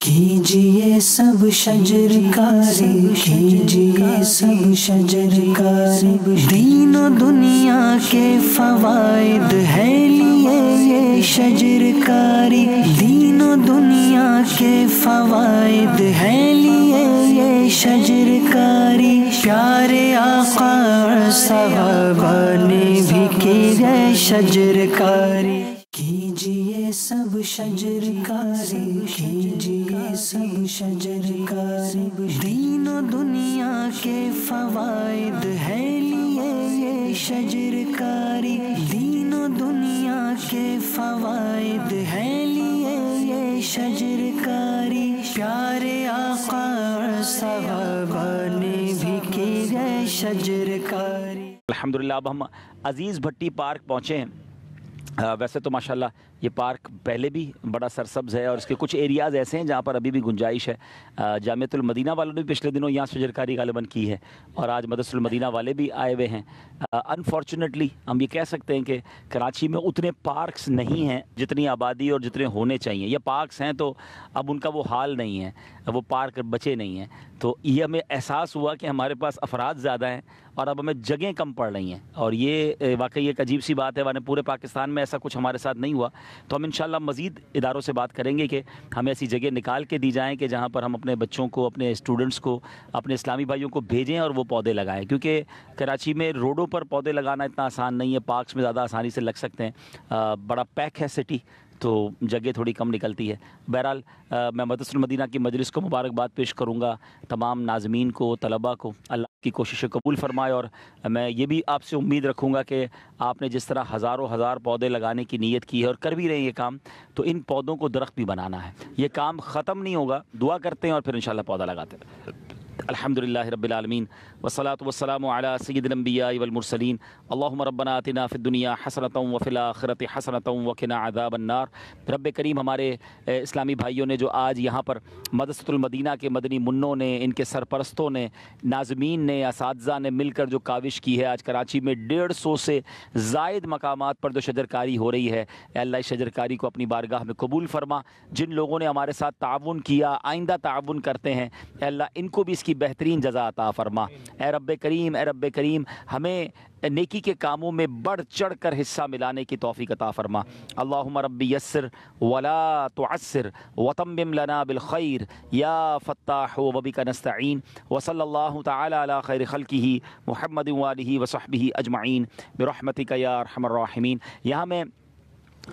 کیجئے سب شجرکاری، کیجئے سب شجرکاری، دین و دنیا کے فوائد ہے لیے یہ شجرکاری، دین و دنیا کے فوائد ہے لیے یہ شجرکاری، پیارے آقا اور صحابہ نے بھی کی ہے شجرکاری۔ کیجئے سب شجرکاری، کیجئے سب شجرکاری، دین و دنیا کے فوائد ہے لیے یہ شجرکاری، دین و دنیا کے فوائد ہے لیے یہ شجرکاری، پیارے آقا اور صحابہ نے بھی کی ہے شجرکاری۔ الحمدللہ اب ہم عزیز بھٹی پارک پہنچے ہیں۔ ویسے تو ماشاءاللہ یہ پارک پہلے بھی بڑا سرسبز ہے اور اس کے کچھ ایریاز ایسے ہیں جہاں پر ابھی بھی گنجائش ہے۔ جامعۃ المدینہ والوں نے بھی پچھلے دنوں یہاں شجرکاری غالباً کی ہے اور آج مدرسۃ المدینہ والے بھی آئے ہوئے ہیں۔ انفارچونیٹلی ہم یہ کہہ سکتے ہیں کہ کراچی میں اتنے پارکس نہیں ہیں جتنی آبادی اور جتنے ہونے چاہیے۔ یہ پارکس ہیں تو اب ان کا وہ حال نہیں ہے، وہ پارک بچے نہیں ہیں، تو یہ ہمیں احساس ہوا کہ ہمارے پاس افراد زیادہ ہیں اور اب ہمیں جگہیں کم پڑ رہی ہیں، اور یہ واقعی ایک عجیب سی بات ہے، ورنہ پورے پاکستان میں ایسا کچھ ہمارے ساتھ نہیں ہوا۔ تو ہم انشاءاللہ مزید اداروں سے بات کریں گے کہ ہمیں ایسی جگہ نکال کے دی جائیں کہ جہاں پر ہم اپنے بچوں کو، اپنے اسٹوڈنٹس کو، اپنے اسلامی بھائیوں کو بھیجیں اور وہ پودے لگائیں، کیونکہ کراچی میں روڈوں پر پودے لگانا اتنا آسان نہیں ہے، پارکس میں زیادہ آسانی سے لگ سکتے ہیں۔ بڑا پیک ہے سٹی، تو جگہ تھوڑی کم نکلتی ہے۔ بہرحال میں مدرسۃ المدینہ کی مجلس کو مبارکباد پیش کروں گا، تمام ناظمین کو، طلباء کو، اللہ کی کوششیں قبول فرمائے، اور میں یہ بھی آپ سے امید رکھوں گا کہ آپ نے جس طرح ہزاروں ہزار پودے لگانے کی نیت کی ہے اور کر بھی رہے ہیں یہ کام، تو ان پودوں کو درخت بھی بنانا ہے۔ یہ کام ختم نہیں ہوگا، دعا کرتے ہیں اور پھر انشاءاللہ پودا لگاتے ہیں۔ الحمدللہ رب العالمین والصلاة والسلام علی سید الانبیاء والمرسلین، اللہم ربنا آتنا فی الدنیا حسنۃ وفی الآخرۃ حسنۃ وقنا عذاب النار۔ رب کریم ہمارے اسلامی بھائیوں نے جو آج یہاں پر مدرسۃ المدینہ کے مدنی منوں نے، ان کے سرپرستوں نے، ناظمین نے، اساتذہ نے مل کر جو کاوش کی ہے، آج کراچی میں 150 سے زائد مقامات پر جو شجرکاری ہو رہی ہے، اے اللہ اس شجرکاری کو اپنی بارگاہ میں قبول فرما۔ جن لوگوں نے ہمارے ساتھ تعاون کیا، آئندہ تعاون کرتے ہیں، اے اللہ ان کو بھی اس کی بہترین جزا عطا فرما۔ اے رب کریم ہمیں نیکی کے کاموں میں بڑھ چڑھ کر حصہ ملانے کی توفیق عطا فرما۔ اللہم رب یسر ولا تعسر وتمم لنا بالخیر یا فتاح وبک نستعین، وصلی اللہ تعالی علی خیر خلقہ محمد وآلہ وصحبہ اجمعین برحمتک یا ارحم الراحمین۔ یہاں میں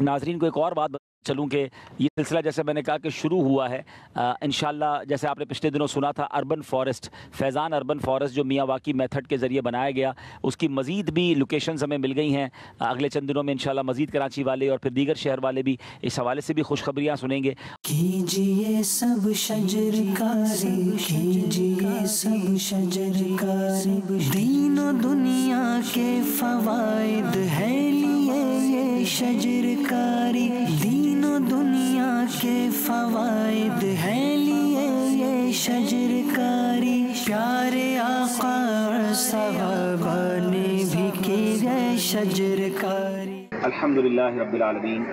ناظرین کو ایک اور بات چلوں کہ یہ سلسلہ جیسے میں نے کہا کہ شروع ہوا ہے، انشاءاللہ جیسے آپ نے پچھلے دنوں سنا تھا اربن فارسٹ، فیضان اربن فارسٹ جو میاں واقعی میتھڈ کے ذریعے بنایا گیا، اس کی مزید بھی لوکیشنز ہمیں مل گئی ہیں۔ اگلے چند دنوں میں انشاءاللہ مزید کراچی والے اور پھر دیگر شہر والے بھی اس حوالے سے بھی خوشخبریاں سنیں گے۔ کیجئے سب شجرکاری، کیجئے سب شجرکاری، دین و دنیا کے فوائد ہے لیے یہ شجرکاری، دین و دنیا کے فوائد ہے لیے یہ شجرکاری، پیارے آقا اور صحابہ نے بھی کی ہے شجرکاری۔ الحمدللہ رب العالمین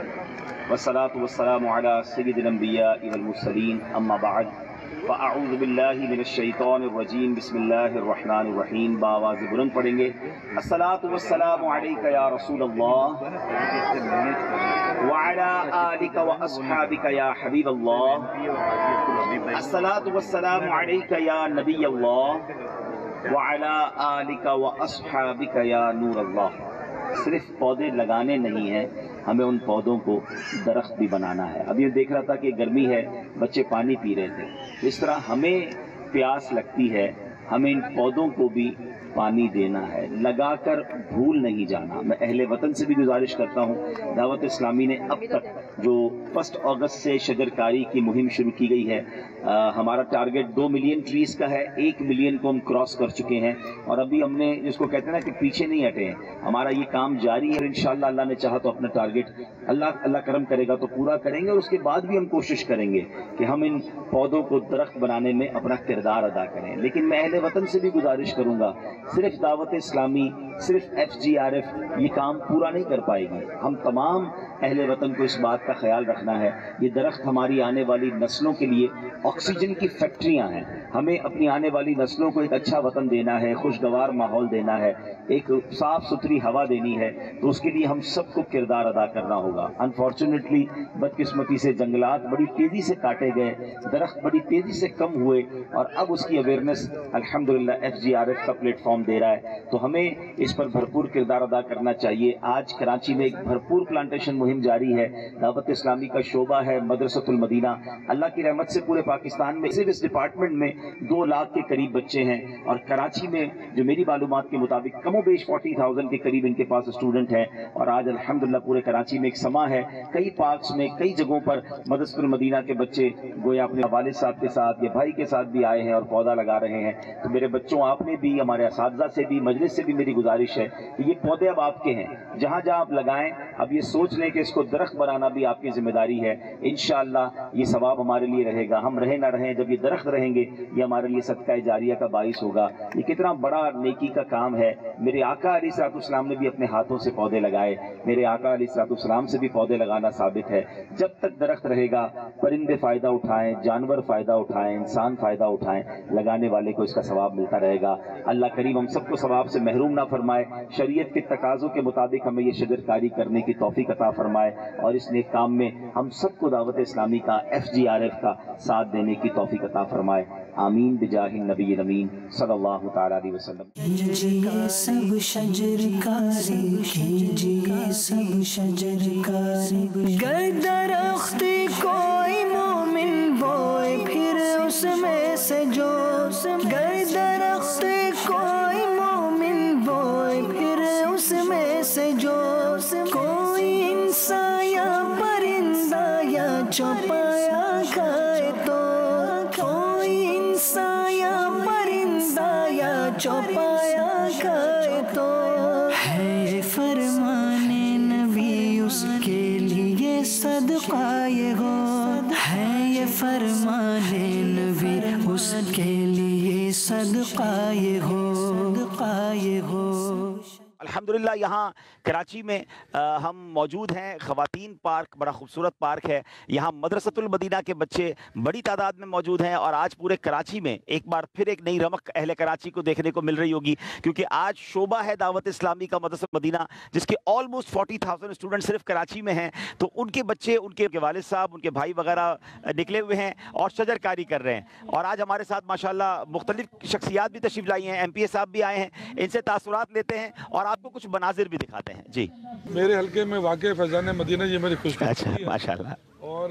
والصلاة والسلام علی سید الانبیاء والمرسلین، اما بعد فاعوذ باللہ من الشیطان الرجیم، بسم اللہ الرحمن الرحیم۔ بآواز بلند پڑھیں گے، الصلاة والسلام علیک یا رسول اللہ وعلی آلک واصحابک یا حبیب اللہ، الصلاة والسلام علیک یا نبی اللہ وعلی آلک واصحابک یا نور اللہ۔ صرف پودے لگانے نہیں ہیں، ہمیں ان پودوں کو درخت بھی بنانا ہے۔ اب یہ دیکھ رہا تھا کہ گرمی ہے، بچے پانی پی رہے تھے، اس طرح ہمیں پیاس لگتی ہے، ہمیں ان پودوں کو بھی پانی دینا ہے، لگا کر بھول نہیں جانا۔ میں اہل وطن سے بھی گزارش کرتا ہوں، دعوت اسلامی نے اب تک جو 1 اگست سے شجرکاری کی مہم شروع کی گئی ہے، ہمارا ٹارگٹ 2 ملین ٹریز کا ہے، 1 ملین کو ہم کراس کر چکے ہیں، اور ابھی ہم نے جس کو کہتے ہیں نا کہ پیچھے نہیں ہٹے ہیں، ہمارا یہ کام جاری ہے، اور انشاءاللہ اللہ نے چاہا تو اپنا ٹارگٹ اللہ کرم کرے گا تو پورا کریں گے، اور اس کے بعد بھی ہم کوشش کریں گے کہ ہم ان پودوں کو درخت بنانے میں اپنا کردار ادا کریں۔ لیکن میں اہل وطن سے بھی گزارش کروں گا صرف دعوت اسلامی، صرف FGRF یہ کام پورا نہیں کر پائے گی. ہم تمام اہل وطن کو اس بات کا خیال رکھنا ہے. یہ درخت ہماری آنے والی نسلوں کے لیے آکسیجن کی فیکٹریاں ہیں. ہمیں اپنی آنے والی نسلوں کو ایک اچھا وطن دینا ہے، خوشگوار ماحول دینا ہے، ایک صاف ستھری ہوا دینی ہے. تو اس کے لیے ہم سب کو کردار ادا کرنا ہوگا. انفارچونیٹلی بدقسمتی سے جنگلات بڑی تیزی سے کاٹے گئے، درخت بڑی تیزی سے کم ہوئے، اور اب اس کی اویئرنیس الحمدللہ FGRF کا پلیٹ فارم دے رہا ہے. تو ہمیں اس پر بھرپور کردار ادا کرنا چاہیے. آج کراچی میں ایک بھرپور پلانٹیشن مہم جاری ہے. دعوت اسلامی کا شعبہ ہے مدرسۃ المدینہ. اللہ کی رحمت سے پورے پاکستان میں صرف اس ڈپارٹمنٹ میں 2 لاکھ کے قریب بچے ہیں، اور کراچی میں جو میری معلومات کے مطابق کم و بیش 40,000 کے قریب ان کے پاس اسٹوڈنٹ ہیں. اور آج الحمدللہ پورے کراچی میں ایک سما ہے. کئی پارکس میں کئی جگہوں پر مدرسۃ المدینہ کے بچے گویا اپنے والد صاحب کے ساتھ یا بھائی کے ساتھ بھی آئے ہیں اور پودا لگا رہے ہیں. تو میرے بچوں، آپ نے بھی، ہمارے اساتذہ سے بھی، مجلس سے بھی میری گزارش ہے کہ یہ پودے اب آپ کے ہیں. جہاں جہاں آپ لگائیں، اب یہ سوچ لیں کہ اس کو درخت بنانا بھی آپ کی ذمہ داری ہے. انشاءاللہ یہ ثواب ہمارے لیے رہے گا. ہم رہیں نہ رہیں، جب یہ درخت رہیں گے یہ ہمارے لیے صدقہ جاریہ کا باعث ہوگا. یہ کتنا بڑا نیکی کا کام ہے. میرے آقا علیہ الصلوۃ والسلام نے بھی اپنے ہاتھوں سے پودے لگائے. میرے آقا علیہ الصلوۃ والسلام سے بھی پودے لگانا ثابت ہے. جب تک درخت رہے گا پرندے فائدہ اٹھائیں، جانور فائدہ اٹھائیں، انسان فائدہ اٹھائیں، لگانے والے کو اس کا ثواب ملتا رہے گا. اللہ کریم ہم سب کو ثواب سے محروم نہ فرمائے. شریعت کے تقاضوں کے مطابق ہمیں یہ شجرکاری کرنے کی توفیق عطا فرمائے، اور اس نیک کام میں ہم سب کو دعوت اسلامی کا FGRF کا ساتھ دینے کی توفیق عطا فرمائے. آمین بجاہ النبی الامین صلی اللہ تعالی علیہ وسلم. کیجئے سب شجرکاری، کیجئے سب شجرکاری. گر درخت کوئی مومن بوئے پھر اس میں سے جو، گر درخت کوئی مومن بوئے پھر اس میں سے جو، کوئی انسان یا پرندہ یا چوپایا کھائے تو، کوئی انسان یا پرندہ یا چوپایا کھائے تو، ہے فرمان نبی اس کے لیے صدقہ یہ ہو، ہے یہ فرمان نبی اس کے لیے صدقہ یہ ہو، صدقہ یہ ہو. الحمدللہ یہاں کراچی میں ہم موجود ہیں. خواتین پارک بڑا خوبصورت پارک ہے. یہاں مدرسۃ المدینہ کے بچے بڑی تعداد میں موجود ہیں، اور آج پورے کراچی میں ایک بار پھر ایک نئی رمق اہل کراچی کو دیکھنے کو مل رہی ہوگی، کیونکہ آج شعبہ ہے دعوت اسلامی کا مدرسۃ المدینہ، جس کے آلموسٹ 40,000 اسٹوڈنٹ صرف کراچی میں ہیں. تو ان کے بچے، ان کے والد صاحب، ان کے بھائی وغیرہ نکلے ہوئے ہیں اور شجر کاری کر رہے ہیں. اور آج ہمارے ساتھ ماشاءاللہ مختلف شخصیات بھی تشریف لائی ہیں. MP صاحب بھی آئے ہیں. ان سے تاثرات لیتے ہیں اور آپ کو کچھ مناظر بھی دکھاتے ہیں. جی، میرے حلقے میں واقع فیضان مدینہ یہ میری خوش اچھا، ماشاءاللہ. اور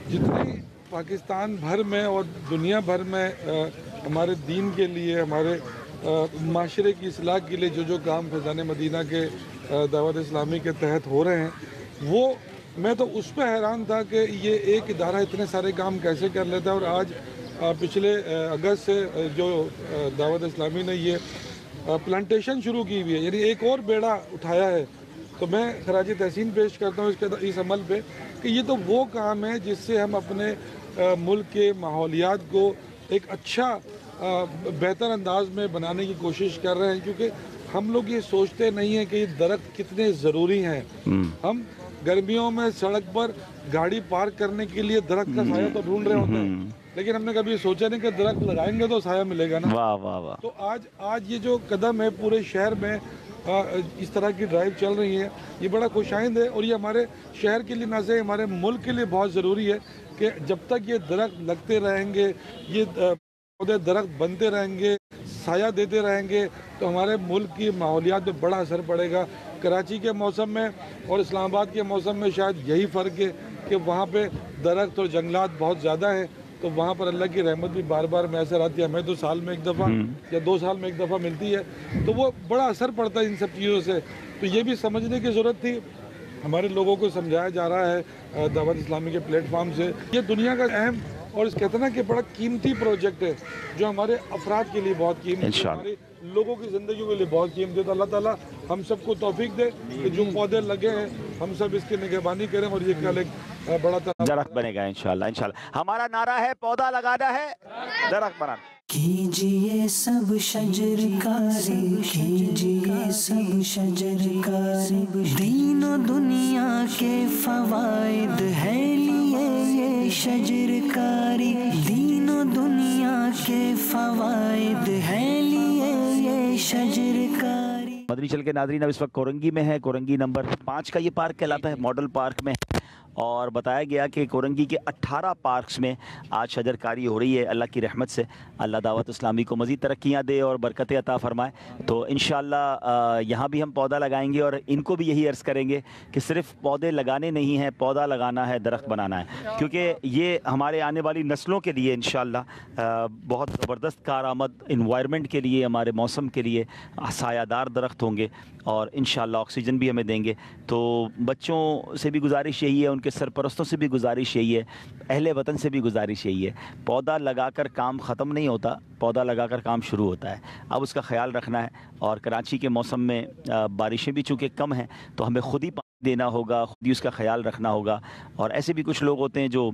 جتنی پاکستان بھر میں اور دنیا بھر میں ہمارے دین کے لیے، ہمارے معاشرے کی اصلاح کے لیے جو کام فیضان مدینہ کے دعوت اسلامی کے تحت ہو رہے ہیں، وہ میں تو اس پہ حیران تھا کہ یہ ایک ادارہ اتنے سارے کام کیسے کر لیتا ہے. اور آج پچھلے اگست سے جو دعوت اسلامی نے یہ پلانٹیشن شروع کی ہوئی ہے، یعنی ایک اور بیڑا اٹھایا ہے. تو میں خراج تحسین پیش کرتا ہوں اس عمل پہ کہ یہ تو وہ کام ہے جس سے ہم اپنے ملک کے ماحولیات کو ایک اچھا بہتر انداز میں بنانے کی کوشش کر رہے ہیں. کیونکہ ہم لوگ یہ سوچتے نہیں ہیں کہ یہ درخت کتنے ضروری ہیں. ہم گرمیوں میں سڑک پر گاڑی پارک کرنے کے لیے درخت کا سایہ تو ڈھونڈ رہے ہوتے ہیں، لیکن ہم نے کبھی سوچا نہیں کہ درخت لگائیں گے تو سایہ ملے گا نا. واہ واہ واہ. تو آج یہ جو قدم ہے پورے شہر میں اس طرح کی ڈرائیو چل رہی ہے، یہ بڑا خوشائند ہے. اور یہ ہمارے شہر کے لیے نہ صرف ہمارے ملک کے لیے بہت ضروری ہے کہ جب تک یہ درخت لگتے رہیں گے، یہ پودے درخت بنتے رہیں گے، سایہ دیتے رہیں گے، تو ہمارے ملک کی ماحولیات پہ بڑا اثر پڑے گا. کراچی کے موسم میں اور اسلام آباد کے موسم میں شاید یہی فرق ہے کہ وہاں پہ درخت اور جنگلات بہت زیادہ ہیں، تو وہاں پر اللہ کی رحمت بھی بار بار میسر آتی ہے. ہمیں تو سال میں ایک دفعہ یا 2 سال میں ایک دفعہ ملتی ہے، تو وہ بڑا اثر پڑتا ہے ان سب چیزوں سے. تو یہ بھی سمجھنے کی ضرورت تھی. ہمارے لوگوں کو سمجھایا جا رہا ہے دعوت اسلامی کے پلیٹ فارم سے. یہ دنیا کا اہم اور اس کہتے ہیں کہ بڑا قیمتی پروجیکٹ ہے جو ہمارے افراد کے لیے بہت قیمتی ہے، ہمارے لوگوں کی زندگیوں کے لیے بہت قیمتی ہے. تو اللہ تعالیٰ ہم سب کو توفیق دے کہ جو پودے لگے ہیں ہم سب اس کی نگہبانی کریں، اور یہ کل ایک بڑا درخت بنے گا انشاءاللہ. انشاءاللہ ہمارا نعرہ ہے پودا لگانا ہے، درخت بنانا. کیجئے سب شجر کاری، کیجئے سب شجر کاری، دین و دنیا کے فوائد ہے لیے یہ شجر کاری، دین و دنیا کے فوائد ہے لیے یہ شجر کاری۔ مدنی چل کے ناظرین اب اس وقت کورنگی میں ہے، کورنگی نمبر 5 کا یہ پارک کہلاتا ہے، ماڈل پارک میں، اور بتایا گیا کہ کورنگی کے 18 پارکس میں آج شجر کاری ہو رہی ہے۔ اللہ کی رحمت سے اللہ دعوت اسلامی کو مزید ترقیاں دے اور برکتیں عطا فرمائے۔ تو انشاءاللہ یہاں بھی ہم پودا لگائیں گے اور ان کو بھی یہی عرض کریں گے کہ صرف پودے لگانے نہیں ہیں، پودا لگانا ہے، درخت بنانا ہے، کیونکہ یہ ہمارے آنے والی نسلوں کے لیے انشاءاللہ بہت زبردست کارآمد، انوائرمنٹ کے لیے، ہمارے موسم کے لیے سایہ دار درخت ہوں گے اور انشاءاللہ آکسیجن بھی ہمیں دیں گے۔ تو بچوں سے بھی گزارش یہی ہے، ان کے سرپرستوں سے بھی گزارش یہی ہے، اہل وطن سے بھی گزارش یہی ہے، پودا لگا کر کام ختم نہیں ہوتا، پودا لگا کر کام شروع ہوتا ہے۔ اب اس کا خیال رکھنا ہے، اور کراچی کے موسم میں بارشیں بھی چونکہ کم ہیں تو ہمیں خود ہی پانی دینا ہوگا، خود ہی اس کا خیال رکھنا ہوگا، اور ایسے بھی کچھ لوگ ہوتے ہیں جو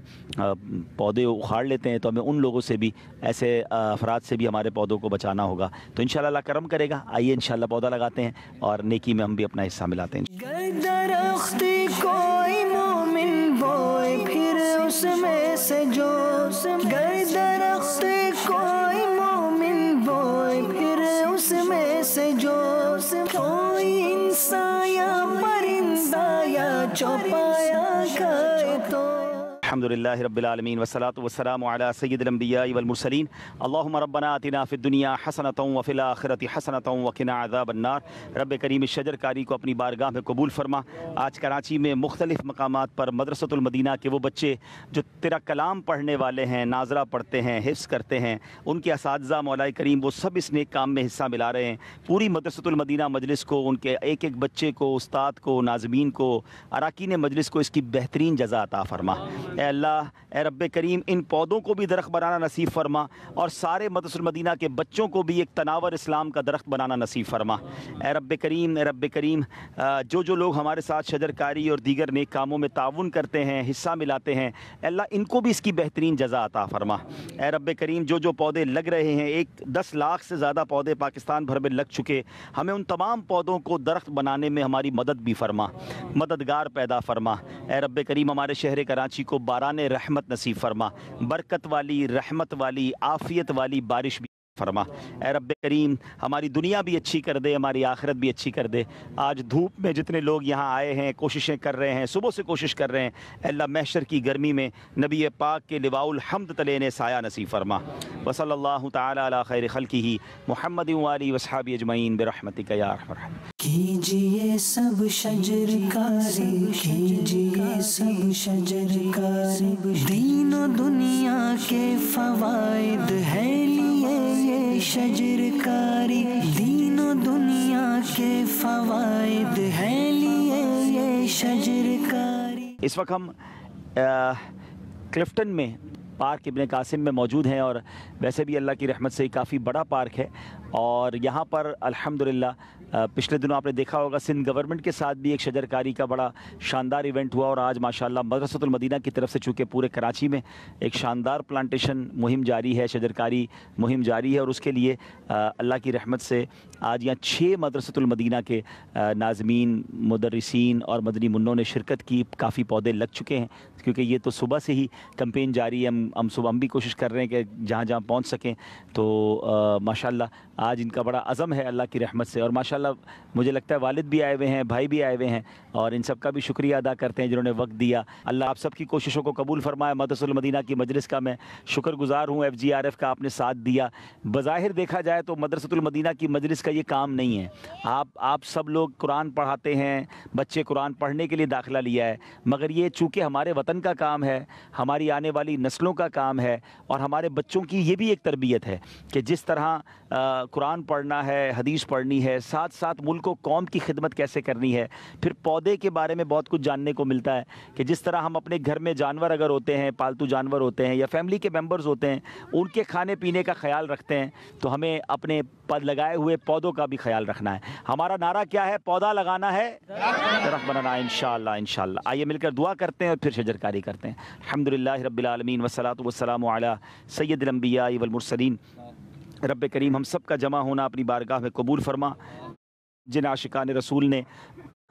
پودے اکھاڑ لیتے ہیں، تو ہمیں ان لوگوں سے بھی، ایسے افراد سے بھی ہمارے پودوں کو بچانا ہوگا۔ تو انشاءاللہ اللہ کرم کرے گا، آئیے انشاءاللہ پودا لگاتے ہیں اور نیکی میں ہم بھی اپنا حصہ ملاتے ہیں۔ گر درخت کوئی مومن بوئے پھر اس میں سے جو، گر درخت کوئی مومن بوئے پھر اس میں سے جو، کوئی انسان یا پرندہ یا چوپایا کھائے تو۔ الحمدللہ رب العالمین والصلاة والسلام علی سید الانبیاء والمرسلین، اللہم ربنا آتنا فی الدنیا حسنۃ وفی الآخرۃ حسنۃ وقنا عذاب النار۔ رب کریم اس شجر کاری کو اپنی بارگاہ میں قبول فرما۔ آج کراچی میں مختلف مقامات پر مدرسۃ المدینہ کے وہ بچے جو تیرا کلام پڑھنے والے ہیں، ناظرہ پڑھتے ہیں، حفظ کرتے ہیں، ان کے اساتذہ مولا کریم وہ سب اس نیک کام میں حصہ ملا رہے ہیں۔ پوری مدرسۃ المدینہ مجلس کو، ان کے ایک ایک بچے کو، استاد کو، ناظمین کو، اراکین مجلس کو اس کی بہترین جزا عطا فرما۔ اے اللہ، اے رب کریم ان پودوں کو بھی درخت بنانا نصیب فرما، اور سارے مدرسۃ المدینہ کے بچوں کو بھی ایک تناور اسلام کا درخت بنانا نصیب فرما۔ اے رب کریم، اے رب کریم، جو لوگ ہمارے ساتھ شجر کاری اور دیگر نیک کاموں میں تعاون کرتے ہیں، حصہ ملاتے ہیں، اے اللہ ان کو بھی اس کی بہترین جزا عطا فرما۔ اے رب کریم، جو پودے لگ رہے ہیں، 10 لاکھ سے زیادہ پودے پاکستان بھر میں لگ چکے، ہمیں ان تمام پودوں کو درخت بنانے میں ہماری مدد بھی فرما، مددگار پیدا فرما۔ اے رب کریم، ہمارے شہر کراچی کو باران رحمت نصیب فرما، برکت والی، رحمت والی، عافیت والی بارش بھی فرما۔ اے رب کریم، ہماری دنیا بھی اچھی کر دے، ہماری آخرت بھی اچھی کر دے۔ آج دھوپ میں جتنے لوگ یہاں آئے ہیں، کوششیں کر رہے ہیں، صبح سے کوشش کر رہے ہیں، اے اللہ محشر کی گرمی میں نبی پاک کے لواء الحمد تلے نے سایہ نصیب فرما۔ وصلی اللہ تعالی علی خیر خلقہ محمد وآلہ وصحبہ اجمعین برحمتک یا ارحم الراحمین۔ کیجئے سب شجر کاری، کیجئے سب شجر کاری، دین و دنیا کے فوائد ہے لیے یہ شجر کاری، دین و دنیا کے فوائد ہے لیے یہ شجر کاری۔ اس وقت ہم کلفٹن میں پارک ابن قاسم میں موجود ہیں، اور ویسے بھی اللہ کی رحمت سے کافی بڑا پارک ہے، اور یہاں پر الحمدللہ پچھلے دنوں آپ نے دیکھا ہوگا سندھ گورنمنٹ کے ساتھ بھی ایک شجر کاری کا بڑا شاندار ایونٹ ہوا، اور آج ماشاءاللہ مدرسۃ المدینہ کی طرف سے چونکہ پورے کراچی میں ایک شاندار پلانٹیشن مہم جاری ہے، شجر کاری مہم جاری ہے، اور اس کے لیے اللہ کی رحمت سے آج یہاں 6 مدرسۃ المدینہ کے ناظمین، مدرسین اور مدنی منوں نے شرکت کی، کافی پودے لگ چکے ہیں، کیونکہ یہ تو صبح سے ہی کمپین جاری ہے، ہم بھی کوشش کر رہے ہیں کہ جہاں جہاں پہنچ سکیں، تو ماشاءاللہ آج ان کا بڑا عزم ہے اللہ کی رحمت سے، اور ماشاءاللہ مجھے لگتا ہے والد بھی آئے ہوئے ہیں، بھائی بھی آئے ہوئے ہیں، اور ان سب کا بھی شکریہ ادا کرتے ہیں جنہوں نے وقت دیا۔ اللہ آپ سب کی کوششوں کو قبول فرمائے۔ مدرسۃ المدینہ کی مجلس کا میں شکر گزار ہوں، FGRF کا آپ نے ساتھ دیا۔ بظاہر دیکھا جائے تو مدرسۃ المدینہ کی مجلس کا یہ کام نہیں ہے، آپ سب لوگ قرآن پڑھاتے ہیں، بچے قرآن پڑھنے کے لیے داخلہ لیا ہے، مگر یہ چونکہ ہمارے وطن کا کام ہے، ہماری آنے والی نسلوں کا کام ہے، اور ہمارے بچوں کی یہ بھی ایک تربیت ہے کہ جس طرح قرآن پڑھنا ہے، حدیث پڑھنی ہے، ساتھ ساتھ ملک و قوم کی خدمت کیسے کرنی ہے۔ پھر پودے کے بارے میں بہت کچھ جاننے کو ملتا ہے کہ جس طرح ہم اپنے گھر میں جانور اگر ہوتے ہیں، پالتو جانور ہوتے ہیں یا فیملی کے ممبرز ہوتے ہیں، ان کے کھانے پینے کا خیال رکھتے ہیں، تو ہمیں اپنے لگائے ہوئے پودوں کا بھی خیال رکھنا ہے۔ ہمارا نعرہ کیا ہے؟ پودا لگانا ہے، درخت بنانا ہے، انشاءاللہ انشاءاللہ۔ آئیے مل کر دعا کرتے ہیں اور پھر شجر کاری کرتے ہیں۔ الحمدللہ رب العالمین والصلاة والسلام علی سید الانبیاء والمرسلین رب کریم ہم سب کا جمع ہونا اپنی بارگاہ میں قبول فرما۔ جن عاشقان رسول نے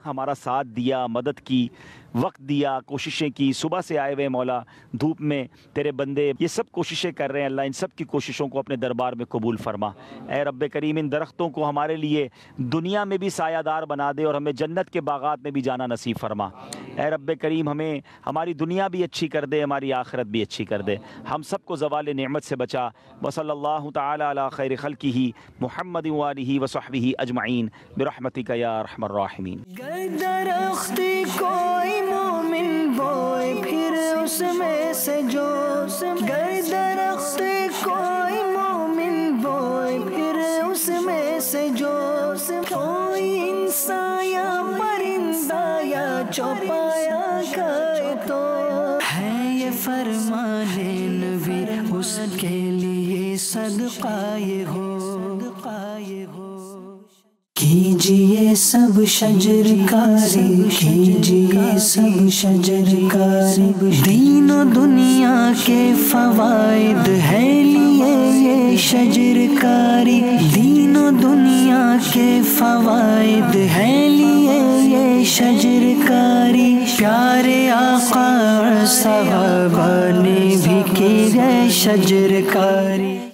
ہمارا ساتھ دیا، مدد کی، وقت دیا، کوششیں کی، صبح سے آئے ہوئے مولا دھوپ میں تیرے بندے یہ سب کوششیں کر رہے ہیں، اللہ ان سب کی کوششوں کو اپنے دربار میں قبول فرما۔ اے رب کریم ان درختوں کو ہمارے لیے دنیا میں بھی سایہ دار بنا دے اور ہمیں جنت کے باغات میں بھی جانا نصیب فرما۔ اے رب کریم ہمیں ہماری دنیا بھی اچھی کر دے، ہماری آخرت بھی اچھی کر دے، ہم سب کو زوال نعمت سے بچا۔ وصلی اللہ تعالی علی خیر خلقہ محمد وآلہ وصحبہ اجمعین برحمتک یا ارحم الراحمین۔ گر درخت کوئی مومن بوئے پھر اس میں سے جو، گر درخت کوئی مومن بوئے پھر اس میں سے جو، کوئی انسان یا پرندہ یا چوپایا کھائے تو ہے یہ فرمان نبی، اس کے لیے صدقہ یہ ہو۔ کیجئے سب شجر کاری، کیجئے سب شجر کاری، دین و دنیا کے فوائد ہے لیے یہ شجر کاری، دین و دنیا کے فوائد ہے لیے یہ شجر کاری، پیارے آقا اور صحابہ نے بھی کی ہے شجر کاری۔